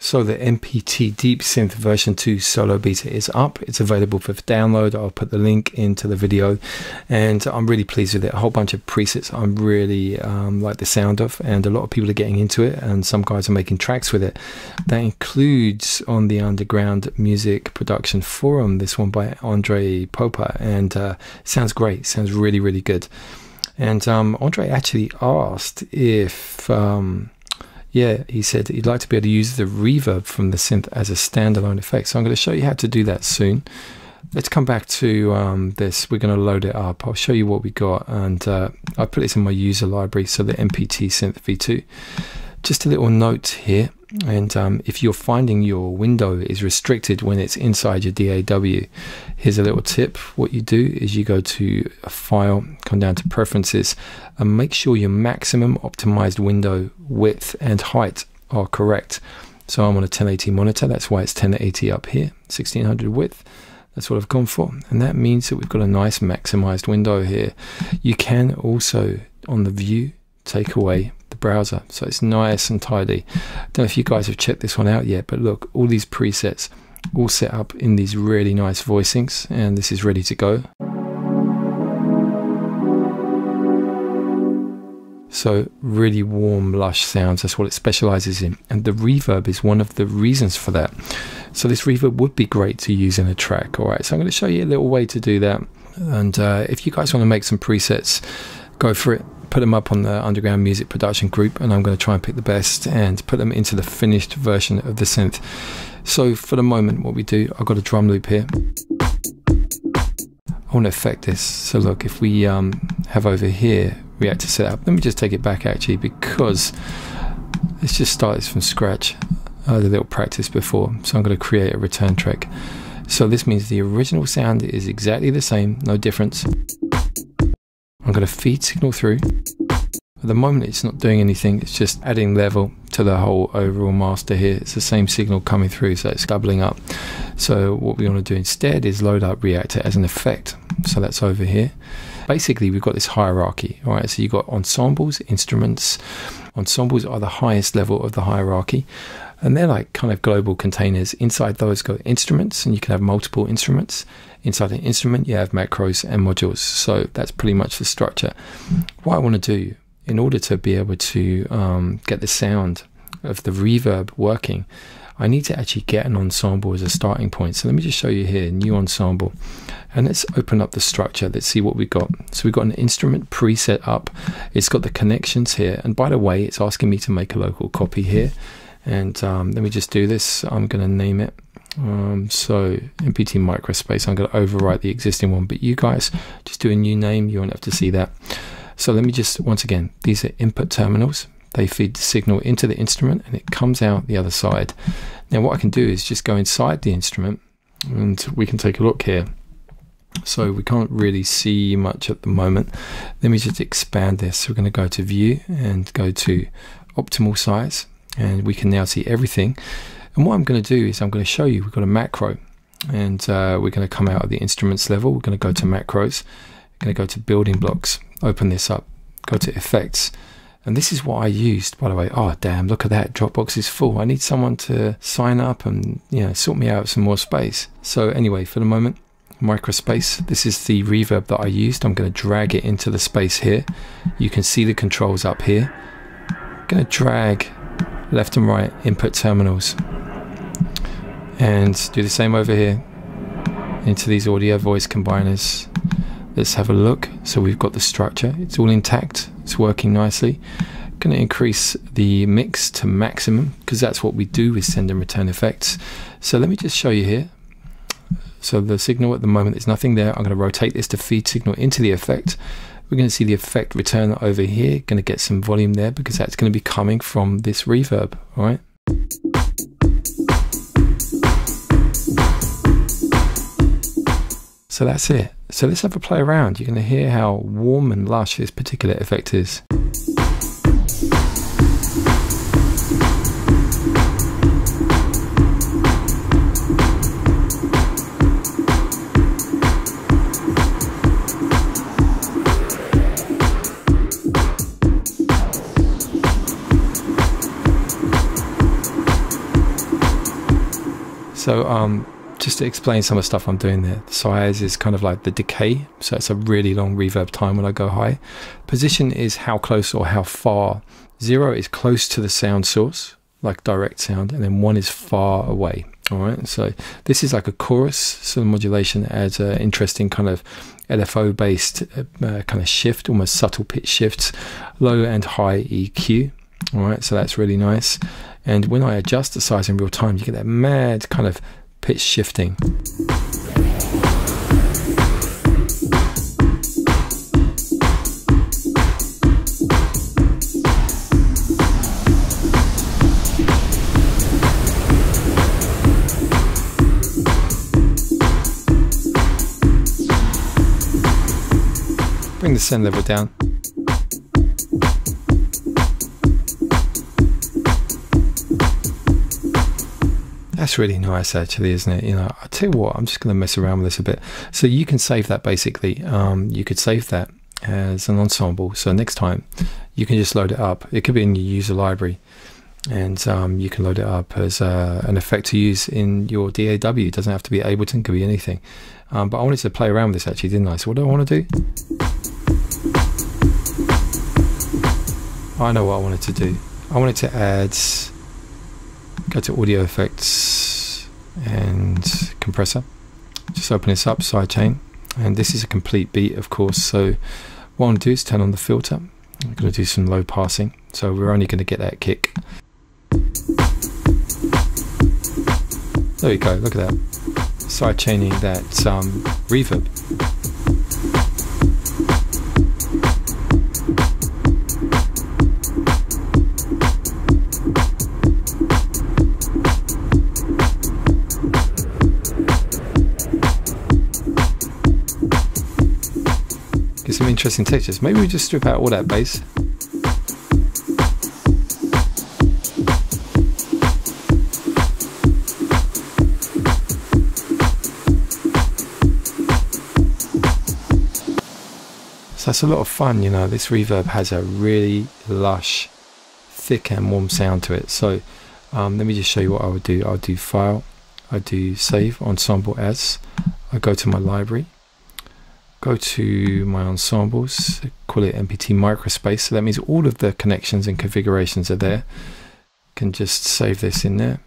So the MPT Deep Synth version 2 solo beta is up. It's available for download. I'll put the link into the video, and I'm really pleased with it. A whole bunch of presets I'm really like the sound of, and a lot of people are getting into it, and some guys are making tracks with it. That includes on the Underground Music Production Forum, this one by Andre Popa, and sounds great. Sounds really, really good. And Andre actually asked if yeah, he said he'd like to be able to use the reverb from the synth as a standalone effect. So I'm going to show you how to do that soon. Let's come back to this. We're going to load it up. I'll show you what we got, and I put this in my user library, so the MPT Synth V2. Just a little note here, and if you're finding your window is restricted when it's inside your DAW, here's a little tip. What you do is you go to a file, come down to preferences, and make sure your maximum optimized window width and height are correct. So I'm on a 1080 monitor, that's why it's 1080 up here, 1600 width. That's what I've gone for, and that means that we've got a nice maximized window here. You can also, on the view, take away the browser, so it's nice and tidy. Don't know if you guys have checked this one out yet, but look, all these presets all set up in these really nice voicings, and this is ready to go. So really warm, lush sounds, that's what it specializes in, and the reverb is one of the reasons for that. So this reverb would be great to use in a track. All right, so I'm going to show you a little way to do that, and if you guys want to make some presets, go for it. Put them up on the Underground Music Production group, and I'm going to try and pick the best and put them into the finished version of the synth. So for the moment, what we do, I've got a drum loop here. I want to affect this. So look, if we have over here reactor setup, let me just take it back actually, because let's just start this from scratch. I had a little practice before, so I'm going to create a return track. So this means the original sound is exactly the same, no difference. I'm going to feed signal through. At the moment it's not doing anything, it's just adding level to the whole overall master here. It's the same signal coming through, so it's doubling up. So what we want to do instead is load up Reactor as an effect. So that's over here. Basically we've got this hierarchy, all right? So you've got ensembles, instruments. Ensembles are the highest level of the hierarchy, and they're like kind of global containers. Inside those go instruments, and you can have multiple instruments. Inside an instrument you have macros and modules. So that's pretty much the structure. What I want to do in order to be able to get the sound of the reverb working, I need to actually get an ensemble as a starting point. So let me just show you here, new ensemble, and let's open up the structure. Let's see what we've got. So we've got an instrument preset up. It's got the connections here, and by the way, it's asking me to make a local copy here, and let me just do this. I'm going to name it so MPT microspace. I'm going to overwrite the existing one, but you guys just do a new name, you won't have to see that. So let me just, once again, these are input terminals. They feed the signal into the instrument and it comes out the other side. Now what I can do is just go inside the instrument, and we can take a look here. So we can't really see much at the moment. Let me just expand this. So we're going to go to view and go to optimal size, and we can now see everything. And what I'm going to do is I'm going to show you, we've got a macro, and we're going to come out of the instruments level. We're going to go to macros, we're going to go to building blocks, open this up, go to effects. And this is what I used, by the way. Oh, damn, look at that. Dropbox is full. I need someone to sign up and, you know, sort me out some more space. So anyway, for the moment, microspace. This is the reverb that I used. I'm going to drag it into the space here. You can see the controls up here. I'm going to drag left and right input terminals and do the same over here into these audio voice combiners. Let's have a look. So we've got the structure. It's all intact. It's working nicely. Going to increase the mix to maximum, because that's what we do with send and return effects. So let me just show you here. So the signal at the moment, there's nothing there. I'm going to rotate this to feed signal into the effect. We're going to see the effect return over here. Going to get some volume there because that's going to be coming from this reverb. All right. So that's it. So let's have a play around. You're going to hear how warm and lush this particular effect is. So just to explain some of the stuff I'm doing there, the size is kind of like the decay, so it's a really long reverb time when I go high. Position is how close or how far. 0 is close to the sound source, like direct sound, and then 1 is far away. All right, so this is like a chorus, so the modulation adds an interesting kind of LFO based kind of shift, almost subtle pitch shifts, low and high EQ. All right, so that's really nice. And when I adjust the size in real time, you get that mad kind of pitch shifting. Bring the send level down. That's really nice actually, isn't it? You know, I'll tell you what, I'm just going to mess around with this a bit. So you can save that basically. You could save that as an ensemble. So next time you can just load it up. It could be in your user library, and you can load it up as an effect to use in your DAW. It doesn't have to be Ableton, it could be anything. But I wanted to play around with this actually, didn't I? So what do I want to do? I know what I wanted to do. I wanted to add, go to audio effects and compressor. Just open this up, sidechain, and this is a complete beat, of course. So what I'm going to do is turn on the filter. I'm going to do some low passing. So we're only going to get that kick. There we go, look at that. Sidechaining that reverb. Get some interesting textures. Maybe we just strip out all that bass. So that's a lot of fun, you know. This reverb has a really lush, thick and warm sound to it. So let me just show you what I would do. I would do File, I do Save, Ensemble As. I go to my library, go to my ensembles, call it MPT Microspace. So that means all of the connections and configurations are there. Can just save this in there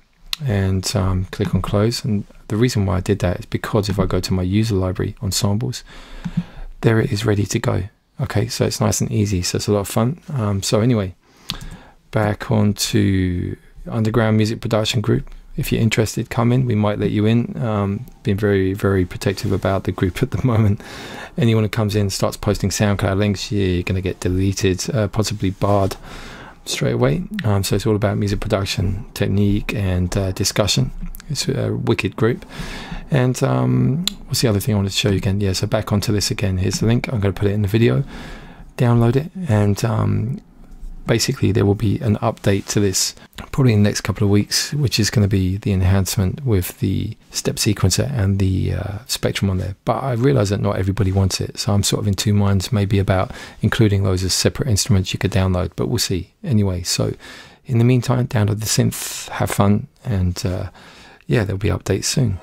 and click on Close. And the reason why I did that is because if I go to my user library, Ensembles, there it is ready to go. Okay, so it's nice and easy, so it's a lot of fun. So anyway, back onto Underground Music Production Group. If you're interested, come in, we might let you in. Being very, very protective about the group at the moment. Anyone who comes in starts posting SoundCloud links, you're going to get deleted, possibly barred straight away. So it's all about music production, technique and discussion. It's a wicked group. And what's the other thing I wanted to show you again? Yeah, so back onto this again. Here's the link. I'm going to put it in the video. Download it, and basically there will be an update to this probably in the next couple of weeks, which is going to be the enhancement with the step sequencer and the spectrum on there. But I realize that not everybody wants it, so I'm sort of in two minds maybe about including those as separate instruments you could download, but we'll see. Anyway, so in the meantime, download the synth, have fun, and yeah, there'll be updates soon.